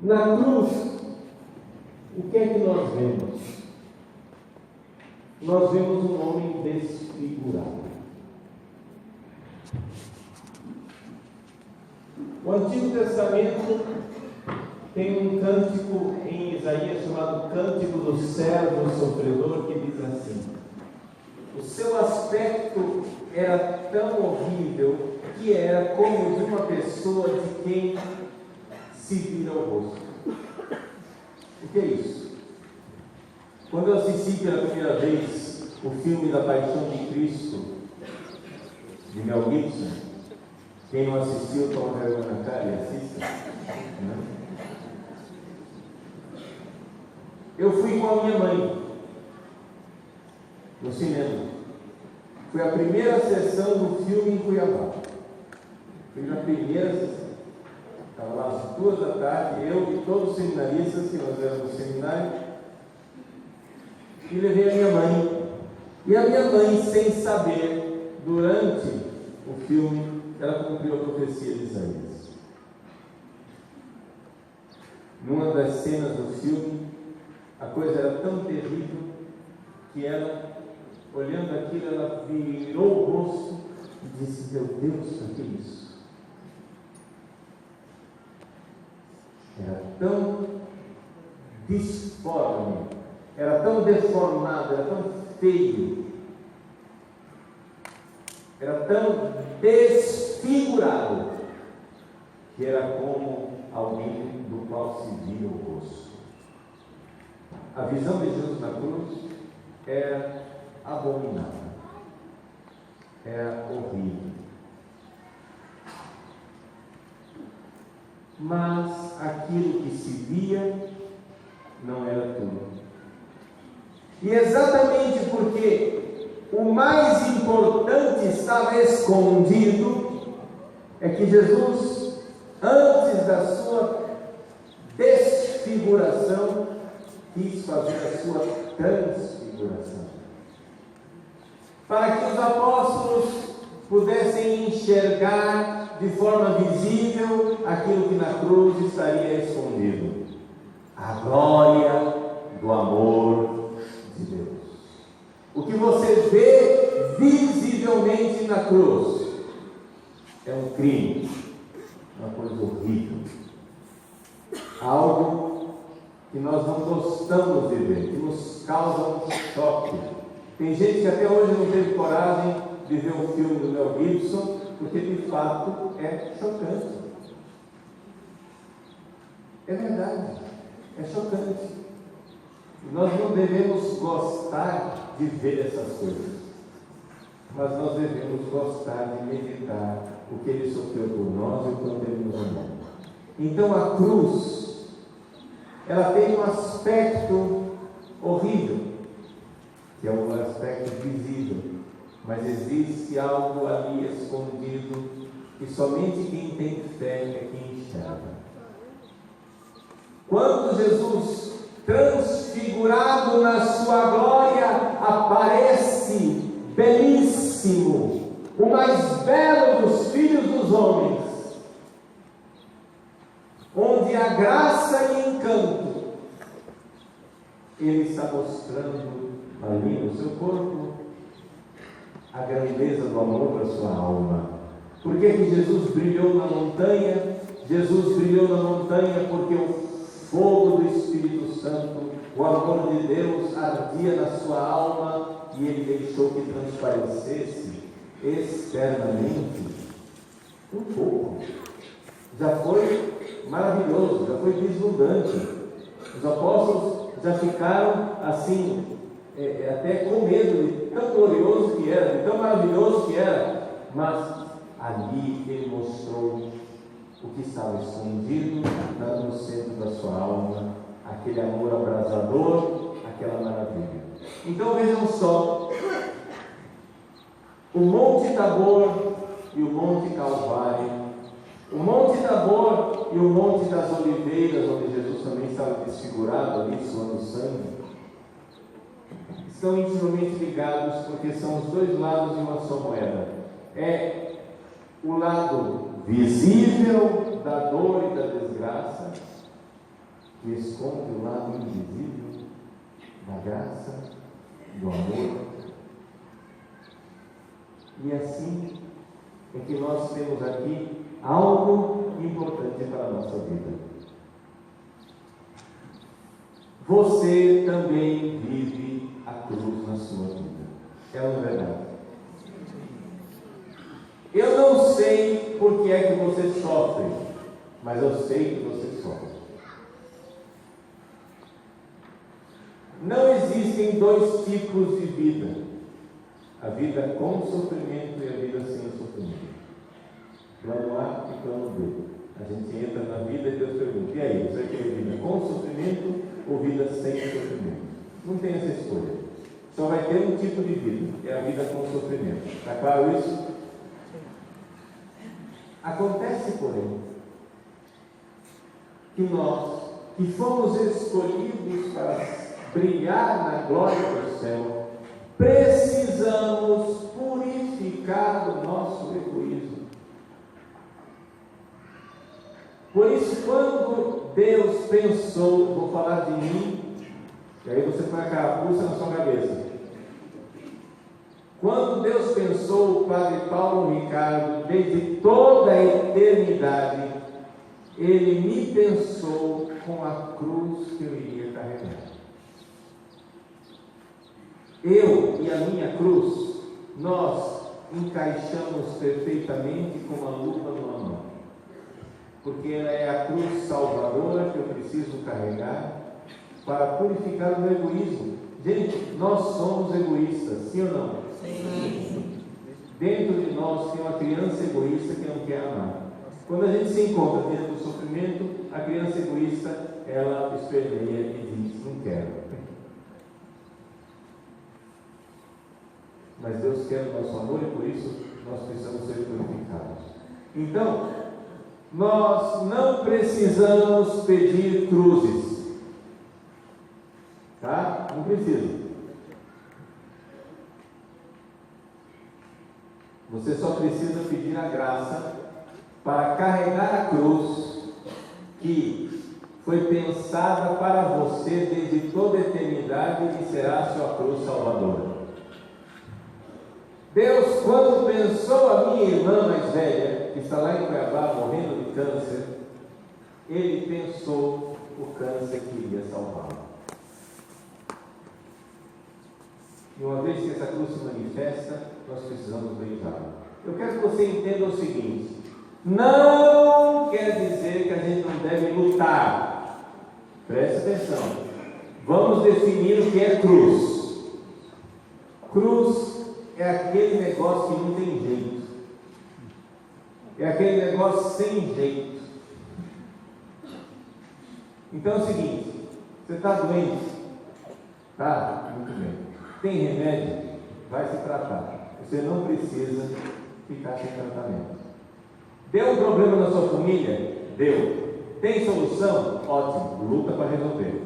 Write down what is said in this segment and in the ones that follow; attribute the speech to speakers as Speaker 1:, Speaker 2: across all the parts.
Speaker 1: Na cruz, o que é que nós vemos? Nós vemos um homem desfigurado. O Antigo Testamento tem um cântico em Isaías chamado Cântico do Servo Sofredor, que diz assim: o seu aspecto era tão horrível que era como de uma pessoa de quem se vira o rosto. O que é isso? Quando eu assisti pela primeira vez o filme da Paixão de Cristo, de Mel Gibson, quem não assistiu, toma vergonha na cara e assista. Eu fui com a minha mãe no cinema. Foi a primeira sessão do filme em Cuiabá. Fui na primeira sessão. Estava lá às 2 da tarde, eu e todos os seminaristas que nós éramos no seminário, e levei a minha mãe. E a minha mãe, sem saber, durante o filme, ela cumpriu a profecia de Isaías. Numa das cenas do filme, a coisa era tão terrível que ela, olhando aquilo, ela virou o rosto e disse: meu Deus, o que é isso? Era tão disforme, era tão deformado, era tão feio, era tão desfigurado, que era como alguém do qual se via o rosto. A visão de Jesus na cruz era abominável, era horrível. Mas aquilo que se via não era tudo. E exatamente porque o mais importante estava escondido, é que Jesus, antes da sua desfiguração, quis fazer a sua transfiguração, para que os apóstolos pudessem enxergar de forma visível aquilo que na cruz estaria escondido: a glória do amor de Deus. O que você vê visivelmente na cruz é um crime, uma coisa horrível, algo que nós não gostamos de ver, que nos causa um choque. Tem gente que até hoje não teve coragem de ver o filme do Mel Gibson, porque de fato é chocante. É verdade, é chocante. Nós não devemos gostar de ver essas coisas, mas nós devemos gostar de meditar o que Ele sofreu por nós e o quanto Ele nos amou. Então a cruz, ela tem um aspecto horrível, que é um aspecto visível, mas existe algo ali escondido que somente quem tem fé é quem enxerga. Quando Jesus, transfigurado na sua glória, aparece belíssimo, o mais belo dos filhos dos homens, onde a graça e encanto, Ele está mostrando ali no seu corpo a grandeza do amor da sua alma. Por que que Jesus brilhou na montanha? Jesus brilhou na montanha porque o fogo do Espírito Santo, o amor de Deus ardia na sua alma e Ele deixou que transparecesse externamente um pouco. Já foi maravilhoso, já foi deslumbrante. Os apóstolos já ficaram assim, até com medo de tão glorioso que era, de tão maravilhoso que era, mas ali Ele mostrou o que estava escondido no centro da sua alma, aquele amor abrasador, aquela maravilha. Então vejam só, o Monte Tabor e o Monte Calvário, o Monte Tabor e o Monte das Oliveiras, onde Jesus também estava desfigurado ali, suando sangue, estão intimamente ligados, porque são os dois lados de uma só moeda. É o lado visível da dor e da desgraça, que esconde o lado invisível da graça, do amor. E assim é que nós temos aqui algo importante para a nossa vida. Você também vive a cruz na sua vida. É uma verdade. Eu não sei por que é que você sofre, mas eu sei que você sofre. Não existem dois tipos de vida: a vida com sofrimento e a vida sem o sofrimento. Plano A e plano B. A gente entra na vida e Deus pergunta: e aí, você quer vida com sofrimento ou vida sem sofrimento? Não tem essa escolha. Só vai ter um tipo de vida, é a vida com sofrimento. Está claro isso? Acontece, porém, que nós, que fomos escolhidos para brilhar na glória do céu, precisamos purificar o nosso egoísmo. Por isso, quando Deus pensou, vou falar de mim, e aí você põe a carapuça na sua cabeça. Quando Deus pensou o Padre Paulo Ricardo, desde toda a eternidade, Ele me pensou com a cruz que eu iria carregar. Eu e a minha cruz, nós encaixamos perfeitamente com uma lupa numa mão. Porque ela é a cruz salvadora que eu preciso carregar para purificar o meu egoísmo. Gente, nós somos egoístas, sim ou não? Sim. Dentro de nós tem uma criança egoísta que não quer amar. Quando a gente se encontra dentro do sofrimento, a criança egoísta, ela esperneia e diz: não quero. Mas Deus quer o nosso amor e por isso nós precisamos ser purificados. Então, nós não precisamos pedir cruzes, tá? Não precisa. Você só precisa pedir a graça para carregar a cruz que foi pensada para você desde toda a eternidade e será a sua cruz salvadora. Deus, quando pensou a minha irmã mais velha, que está lá em Cuiabá morrendo de câncer, Ele pensou o câncer que iria salvá-la. E uma vez que essa cruz se manifesta, nós precisamos beijá-la. Eu quero que você entenda o seguinte: não quer dizer que a gente não deve lutar. Preste atenção. Vamos definir o que é cruz. Cruz é aquele negócio que não tem jeito. É aquele negócio sem jeito. Então é o seguinte: você está doente? Tá? Muito bem. Tem remédio? Vai se tratar. Você não precisa ficar sem tratamento. Deu um problema na sua família? Deu. Tem solução? Ótimo. Luta para resolver.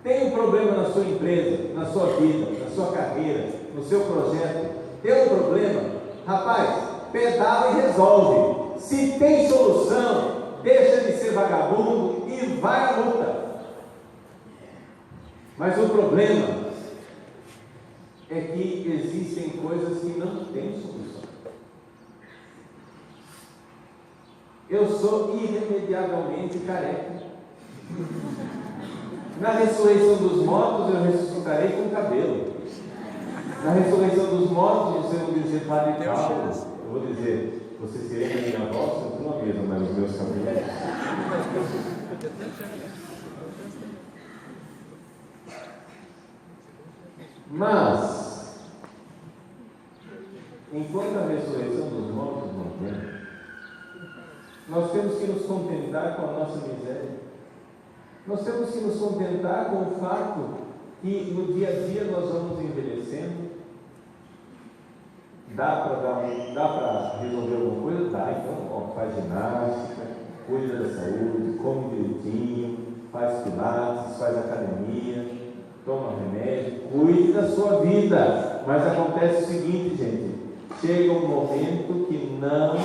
Speaker 1: Tem um problema na sua empresa, na sua vida, na sua carreira, no seu projeto? Deu um problema? Rapaz, pedala e resolve. Se tem solução, deixa de ser vagabundo e vai à luta. Mas o problema é que existem coisas que não têm solução. Eu sou irremediavelmente careca. Na ressurreição dos mortos, eu ressuscitarei com cabelo. Na ressurreição dos mortos, você não dizer Padre Paulo, eu vou dizer: você seria a minha voz, eu não mesmo, mas os meus cabelos. Mas, enquanto a ressurreição dos mortos não vem, nós temos que nos contentar com a nossa miséria. Nós temos que nos contentar com o fato que no dia a dia nós vamos envelhecendo. Dá para resolver alguma coisa? Dá. Então, faz ginástica, cuida da saúde, come direitinho, faz pilates, faz academia, toma remédio, cuide da sua vida. Mas acontece o seguinte, gente: chega um momento que não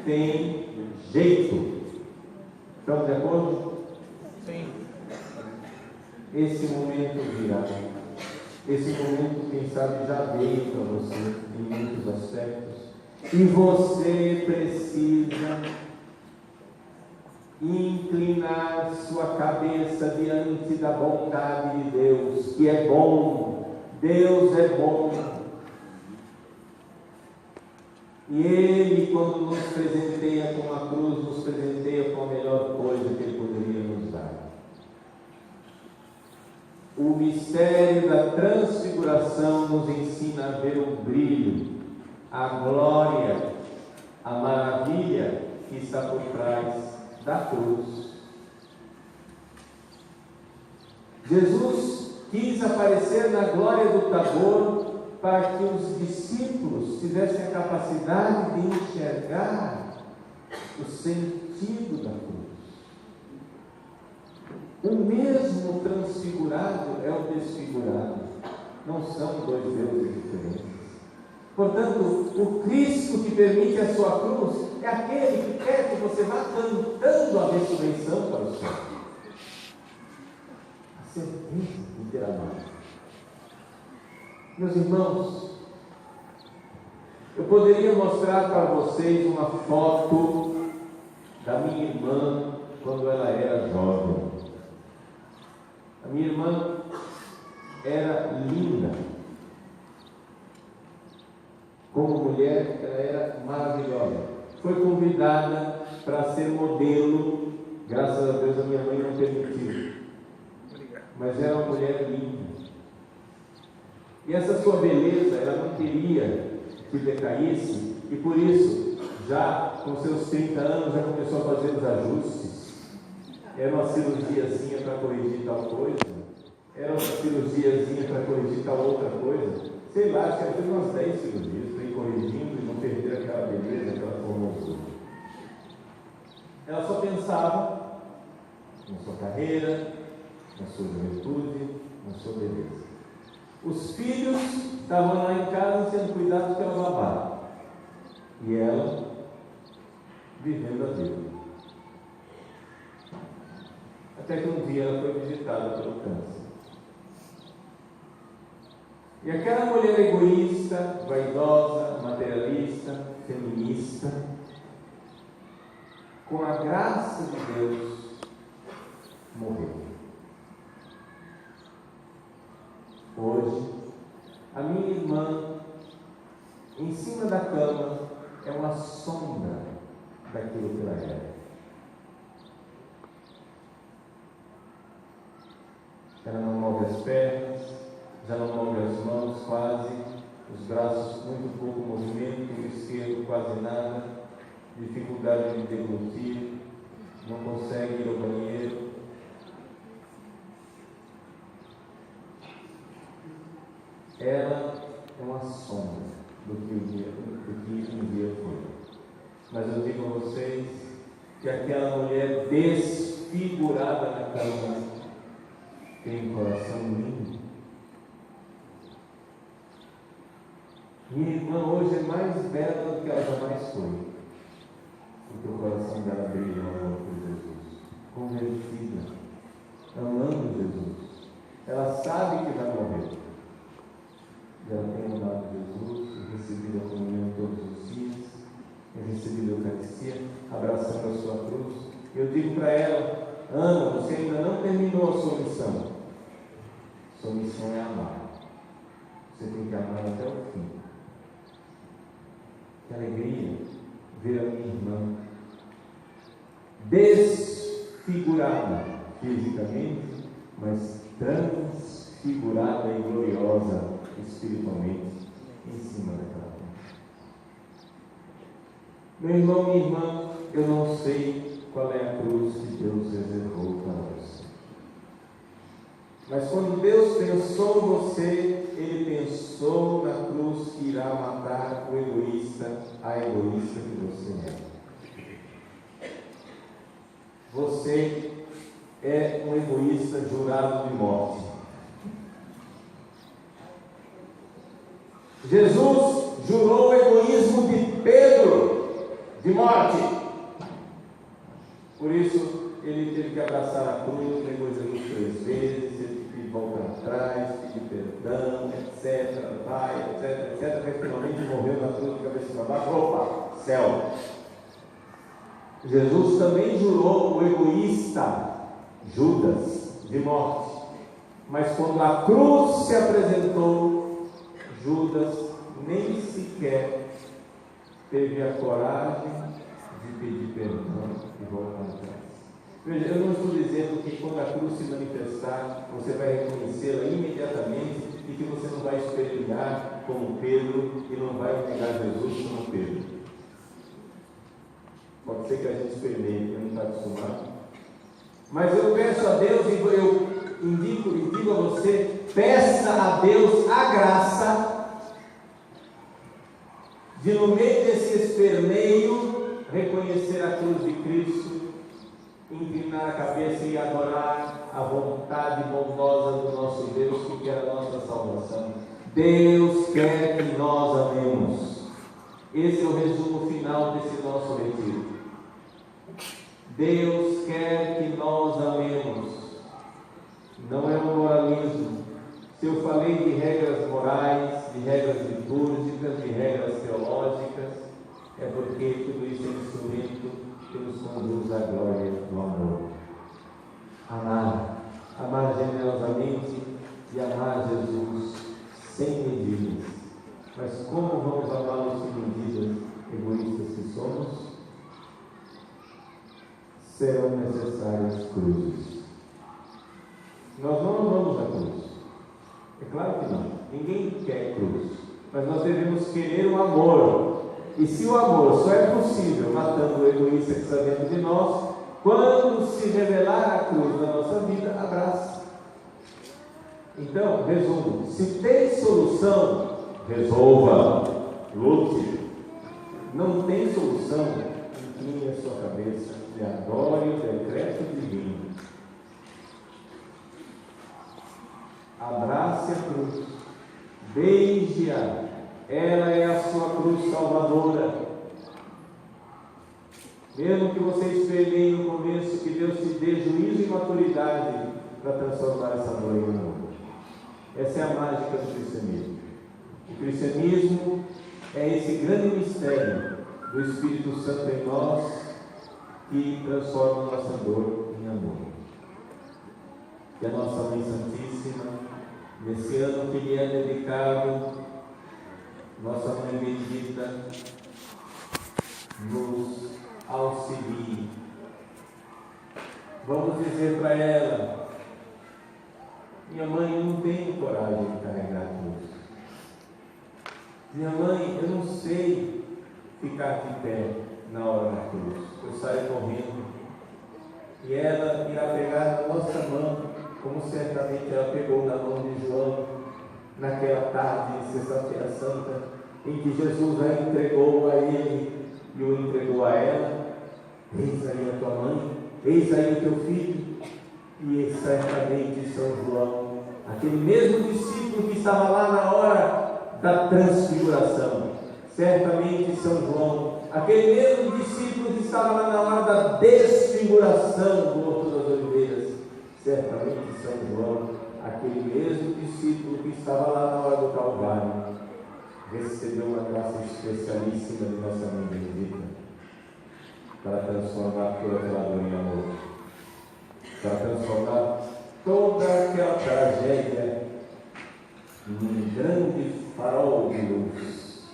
Speaker 1: tem jeito. Estamos de acordo?
Speaker 2: Sim.
Speaker 1: Esse momento virá. Esse momento, quem sabe, já veio para você em muitos aspectos. E você precisa inclinar sua cabeça diante da bondade de Deus, que é bom. Deus é bom. E Ele, quando nos presenteia com a cruz, nos presenteia com a melhor coisa que Ele poderia nos dar. O mistério da transfiguração nos ensina a ver o brilho, a glória, a maravilha que está por trás da cruz. Jesus quis aparecer na glória do Tabor para que os discípulos tivessem a capacidade de enxergar o sentido da cruz. O mesmo transfigurado é o desfigurado. Não são dois deuses diferentes. Portanto, o Cristo que permite a sua cruz é aquele que quer que você vá cantando a ressurreição para o céu. A certeza de ter amado. Meus irmãos, eu poderia mostrar para vocês uma foto da minha irmã quando ela era jovem. A minha irmã era linda. Como mulher, ela era maravilhosa. Foi convidada para ser modelo. Graças a Deus, a minha mãe não permitiu. Mas era uma mulher linda. E essa sua beleza, ela não queria que decaísse. E por isso, já com seus 30 anos, já começou a fazer os ajustes. Era uma cirurgiazinha para corrigir tal coisa. Era uma cirurgiazinha para corrigir tal outra coisa. Sei lá, acho que ela fez umas 10 cirurgias para ir corrigindo e não perder aquela beleza, aquela formosura. Ela só pensava na sua carreira, na sua juventude, na sua beleza. Os filhos estavam lá em casa sendo cuidados pela babá. E ela vivendo a vida. Até que um dia ela foi visitada pelo câncer. E aquela mulher egoísta, vaidosa, materialista, feminista, com a graça de Deus, morreu. Hoje, a minha irmã, em cima da cama, é uma sombra daquilo que ela era. Ela não move as pernas, já não move as mãos quase, os braços muito pouco movimento, o esquerdo quase nada, dificuldade de deglutir, não consegue ir ao banheiro. Ela é uma sombra do que um dia foi. Mas eu digo a vocês que aquela mulher desfigurada na cama tem um coração lindo. Minha irmã hoje é mais bela do que ela jamais foi, porque o coração dela brilha no amor por Jesus, convertida, amando Jesus. Ela sabe que vai morrer. E ela tem amado Jesus, recebido a comunhão todos os dias, tem recebido a Eucaristia, abraçando a sua cruz. Eu digo para ela: Ana, você ainda não terminou a sua missão. Sua missão é amar. Você tem que amar até o fim. Que alegria ver a minha irmã desfigurada fisicamente, mas transfigurada e gloriosa espiritualmente em cima daquela cruz. Meu irmão, minha irmã, eu não sei qual é a cruz que Deus reservou para você. Mas quando Deus pensou em você, Ele pensou na cruz que irá matar o egoísta, a egoísta que você é. Você é um egoísta jurado de morte. Jesus jurou o egoísmo de Pedro de morte. Por isso, ele teve que abraçar a cruz, negou Jesus 3 vezes, ele teve que voltar atrás, pedir perdão, etc. Vai, etc, etc. Até que finalmente morreu na cruz de cabeça para baixo. Opa, céu! Jesus também jurou o egoísta Judas de morte. Mas quando a cruz se apresentou, Judas nem sequer teve a coragem de pedir perdão e voltar atrás. Veja, eu não estou dizendo que quando a cruz se manifestar, você vai reconhecê-la imediatamente e que você não vai espernear como Pedro e não vai negar Jesus como Pedro. Pode ser que a gente experimente, eu não está acostumado. Mas eu peço a Deus e eu digo a você, peça a Deus a graça de, no meio desse esperneio, reconhecer a cruz de Cristo, inclinar a cabeça e adorar a vontade bondosa do nosso Deus, que quer a nossa salvação. Deus quer que nós amemos. Esse é o resumo final desse nosso retiro. Deus quer que nós amemos. Não é um moralismo. Se eu falei de regras morais, de regras litúrgicas, de regras teológicas, é porque tudo isso é instrumento que nos conduz à glória do amor. Amar generosamente e amar Jesus sem medidas. Mas como vamos amá-lo sem medidas, egoístas que somos? Serão necessárias cruzes. Nós não amamos a cruz. É claro que não. Ninguém quer cruz. Mas nós devemos querer o amor. E se o amor só é possível matando o egoísta que está dentro de nós, quando se revelar a cruz na nossa vida, abraça. Então, resumo: se tem solução, resolva, lute. Não tem solução, incline a sua cabeça e adore o decreto divino. Abrace a cruz, beije-a, ela é a sua cruz salvadora. Mesmo que você espelhe no começo, que Deus te dê juízo e maturidade para transformar essa dor em amor. Essa é a mágica do cristianismo. O cristianismo é esse grande mistério do Espírito Santo em nós que transforma a nossa dor em amor. Que a nossa Mãe Santíssima, nesse ano que lhe é dedicado, nossa Mãe Bendita, nos auxilie. Vamos dizer para ela: minha mãe, eu não tenho coragem de carregar a cruz. Minha mãe, eu não sei ficar de pé na hora da cruz. Eu saio correndo. E ela irá pegar na nossa mão, como certamente ela pegou na mão de João, naquela tarde de Sexta-feira Santa, em que Jesus a entregou a ele e o entregou a ela. Eis aí a tua mãe, eis aí o teu filho. E certamente São João, aquele mesmo discípulo que estava lá na hora da transfiguração, certamente São João, aquele mesmo discípulo que estava lá na hora da desfiguração do Horto das Oliveiras, certamente São João, aquele mesmo discípulo que estava lá na hora do Calvário, recebeu uma graça especialíssima de nossa Mãe Bendita para transformar toda aquela dor em amor, para transformar toda aquela tragédia num grande farol de luz.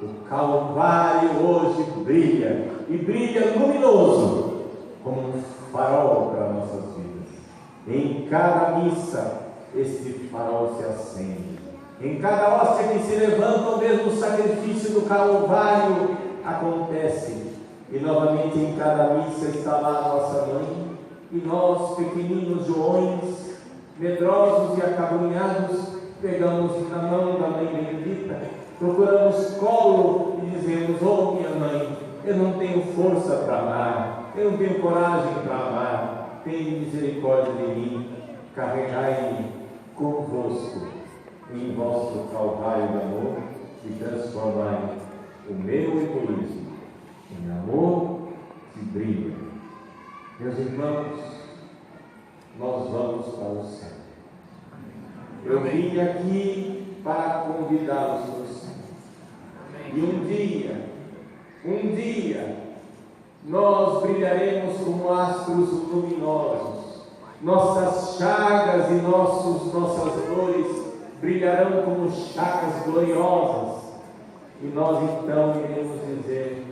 Speaker 1: O Calvário hoje brilha, e brilha luminoso, como um farol para nossas vidas. Em cada missa, este farol se acende. Em cada hóstia que se levanta, o mesmo sacrifício do Calvário acontece. E novamente em cada missa está lá a nossa Mãe, e nós, pequeninos Joões, medrosos e acabrunhados, pegamos na mão da Mãe Bendita, procuramos colo e dizemos: oh minha Mãe, eu não tenho força para amar, eu não tenho coragem para amar, tenha misericórdia de mim, carregai-me convosco em vosso calvário de amor e transformai o meu egoísmo em amor que brilha. Meus irmãos, nós vamos para o céu. Eu vim aqui para convidá-los para o céu. E um dia, nós brilharemos como astros luminosos. Nossas chagas e nossas dores brilharão como chagas gloriosas. E nós então iremos dizer: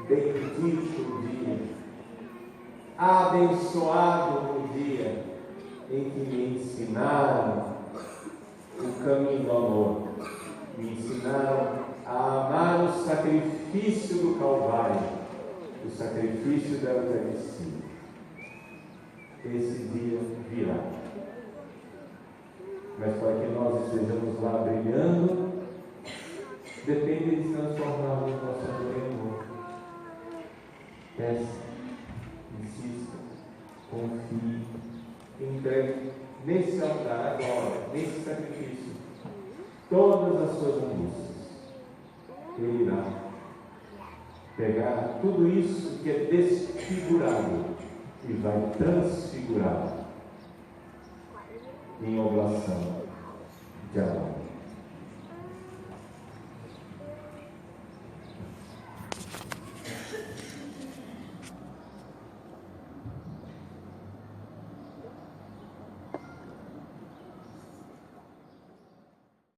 Speaker 1: bendito o dia, abençoado o dia em que me ensinaram o caminho do amor, me ensinaram a amar o sacrifício do Calvário, o sacrifício da Eucaristia. Esse dia virá. Mas para que nós estejamos lá brilhando, depende de transformarmos nossa dor em amor. Peça, insista, confie, entregue nesse altar agora, nesse sacrifício, todas as suas angústias. Ele irá pegar tudo isso que é desfigurado e vai transfigurado em oblação de amor.